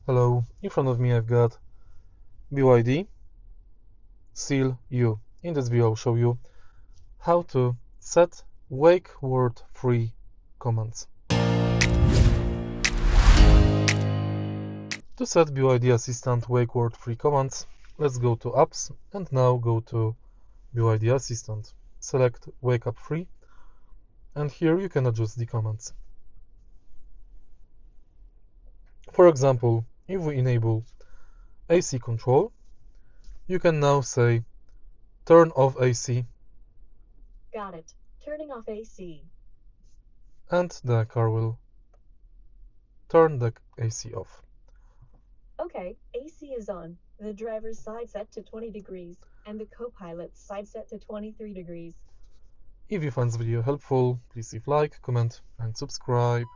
Hello, in front of me I've got BYD SEAL U. In this video I'll show you how to set wake word free commands. To set BYD Assistant wake word free commands, let's go to apps and now go to BYD Assistant. Select wake up free and here you can adjust the commands. For example, if we enable AC control, you can now say turn off AC. Got it. Turning off AC. And the car will turn the AC off. Okay, AC is on. The driver's side set to 20 degrees, and the co-pilot's side set to 23 degrees. If you find this video helpful, please leave like, comment and subscribe.